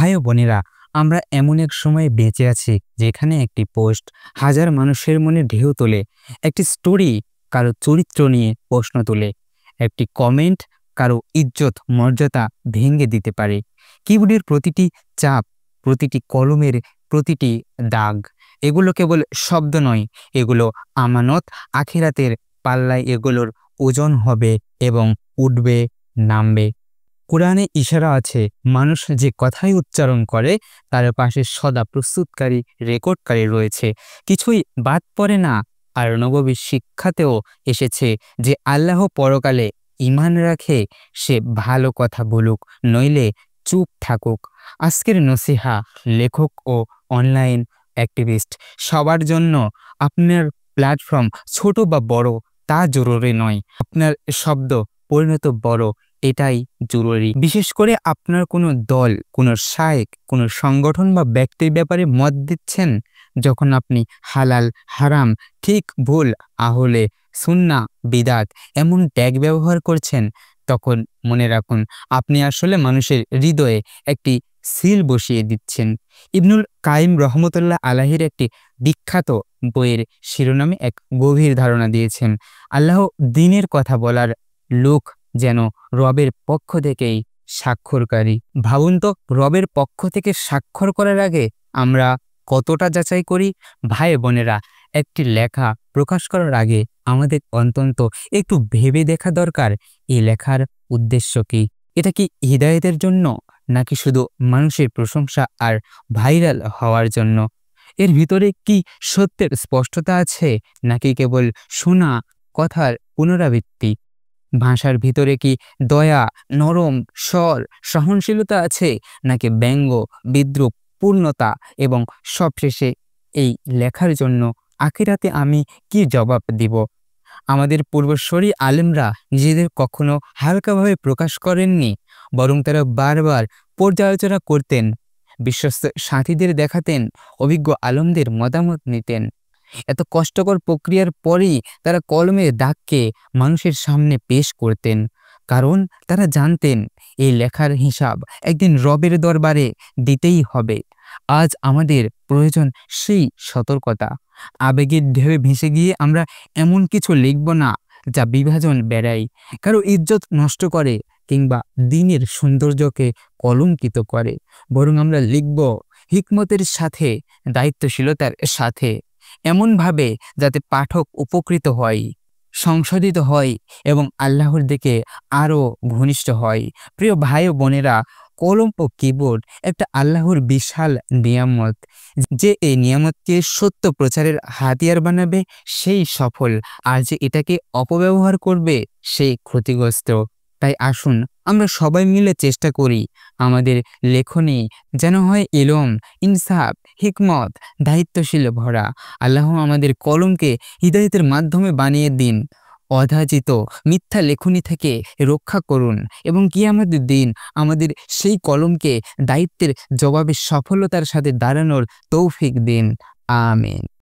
ভাই ও বোনেরা, আমরা এমন এক সময়ে বেঁচে আছি যেখানে একটি পোস্ট হাজার মানুষের মনে ঢেউ তোলে, একটি স্টোরি কারো চরিত্র নিয়ে প্রশ্ন তোলে, একটি কমেন্ট কারো ইজ্জত মর্যাদা ভেঙে দিতে পারে। কিবোর্ডের প্রতিটি চাপ, প্রতিটি কলমের প্রতিটি দাগ, এগুলো কেবল শব্দ নয়, এগুলো আমানত। আখিরাতের পাল্লায় এগুলোর ওজন হবে এবং উঠবে, নামবে। কোরআনে ইশারা আছে, মানুষ যে কথাই উচ্চারণ করে তার পাশে সদা প্রস্তুতকারী, রেকর্ডকারী রয়েছে, কিছুই বাদ পড়ে না। আর নববীর শিক্ষাতেও এসেছে যে আল্লাহ পরকালে ঈমান রাখে সে ভালো কথা বলুক, নইলে চুপ থাকুক। আজকের নসিহা লেখক ও অনলাইন অ্যাক্টিভিস্ট সবার জন্য। আপনার প্ল্যাটফর্ম ছোট বা বড় তা জরুরি নয়, আপনার শব্দ পরিণত বড় এটাই জরুরি। বিশেষ করে আপনার কোনো দল, কোনো শায়েখ, কোনো সংগঠন বা ব্যক্তির ব্যাপারে মত দিচ্ছেন, যখন আপনি হালাল, হারাম, ঠিক, ভুল, আহলে সুন্নাহ, বিদাত এমন ট্যাগ ব্যবহার করছেন, তখন মনে রাখুন আপনি আসলে মানুষের হৃদয়ে একটি সিল বসিয়ে দিচ্ছেন। ইবনুল কাইম রহমতুল্লাহ আলাহির একটি বিখ্যাত বইয়ের শিরোনামে এক গভীর ধারণা দিয়েছেন, আল্লাহ দ্বীনের কথা বলার লোক যেন রবের পক্ষ থেকেই স্বাক্ষরকারী। ভাবুন তো, রবের পক্ষ থেকে স্বাক্ষর করার আগে আমরা কতটা যাচাই করি? ভাই বোনেরা, একটি লেখা প্রকাশ করার আগে আমাদের অন্তত একটু ভেবে দেখা দরকার, এই লেখার উদ্দেশ্য কি? এটা কি হিদায়াতের জন্য, নাকি শুধু মানুষের প্রশংসা আর ভাইরাল হওয়ার জন্য? এর ভিতরে কি সত্যের স্পষ্টতা আছে, নাকি কেবল শোনা কথার পুনরাবৃত্তি? ভাষার ভিতরে কি দয়া, নরম স্বর, সহনশীলতা আছে, নাকি ব্যঙ্গ, বিদ্রূপ, পূর্ণতা? এবং সবশেষে এই লেখার জন্য আখিরাতে আমি কি জবাব দিব? আমাদের পূর্বসূরি আলেমরা নিজেদের কখনো হালকাভাবে প্রকাশ করেননি, বরং তারা বারবার পর্যালোচনা করতেন, বিশ্বস্ত সাথীদের দেখাতেন, অভিজ্ঞ আলেমদের মতামত নিতেন। এত কষ্টকর প্রক্রিয়ার পরেই তারা কলমের দাগকে মানুষের সামনে পেশ করতেন, কারণ তারা জানতেন এই লেখার হিসাব একদিন রবের দরবারে দিতেই হবে। আজ আমাদের প্রয়োজন সেই সতর্কতা। আবেগের ঢেউয়ে ভেসে গিয়ে আমরা এমন কিছু লিখব না যা বিভাজন বেড়ায়, কারো ইজ্জত নষ্ট করে, কিংবা দ্বীনের সৌন্দর্যকে কলঙ্কিত করে। বরং আমরা লিখব হিকমতের সাথে, দায়িত্বশীলতার সাথে, এমনভাবে যাতে পাঠক উপকৃত হয়, সংশোধিত হয় এবং আল্লাহর দিকে আরও ঘনিষ্ঠ হয়। প্রিয় ভাই ও বোনেরা, কলম ও কিবোর্ড একটা আল্লাহর বিশাল নিয়ামত। যে এই নিয়ামতকে সত্য প্রচারের হাতিয়ার বানাবে সেই সফল, আর যে এটাকে অপব্যবহার করবে সেই ক্ষতিগ্রস্ত। তাই আসুন আমরা সবাই মিলে চেষ্টা করি আমাদের লেখনী যেন হয় ইলম, ইনসাফ, হিকমত, দায়িত্বশীল ভরা। আল্লাহ আমাদের কলমকে হিদায়াতের মাধ্যমে বানিয়ে দিন, অযাচিত মিথ্যা লেখনী থেকে রক্ষা করুন এবং কিয়ামতের দিন আমাদের সেই কলমকে দায়িত্বের জবাবে সফলতার সাথে দাঁড়ানোর তৌফিক দিন। আমিন।